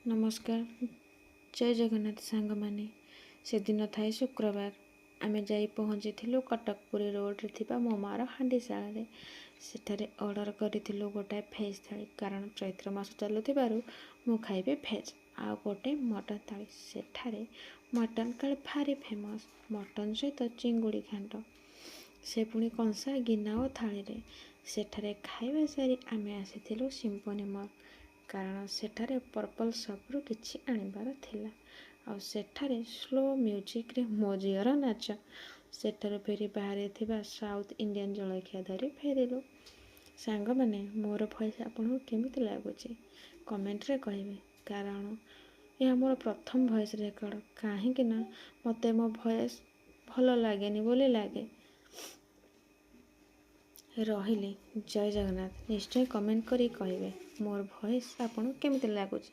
नमस्कार। जय जगन्नाथ सांग माने से दिन थाए शुक्रवार आमे जाई पहुँची कटकपुरी रोड रे थिबा मो मार हांडीशाला सेठारे ऑर्डर करिथिलु गोटाए भेज थाली कारण चैत्र मास चलुथिबारु मु खाइबे भेज आ गोटे मटन थाली। सेठारे मटन काले भारी फेमस मटन सहित चिंगुड़ी घांट से पुणी कंसा गिना और थाली रे सेठारे खाइबा सारी आमे आसीथिलु सिम्फनी मॉल कारण सेठारे पर्पल शॉप किछि आनिबार थिला आ सेठारे स्लो म्यूजिक रे मो झीर नाच सेठारे फेरी बाहर थिबा साउथ इंडियन जलखिया धरी फेरिलु। सांग माने मोर भॉइस आपन केमिति लागुची कमेंट रे कहिबे कारण यह मोर प्रथम भॉइस रेकर्ड काहे कि ना मते मो भॉइस भलो लागेनी बोली लागे। रहिले जय जगन्नाथ निश्चय कमेंट करी कहिबे मोर भॉइस आपन केमिति लागुची।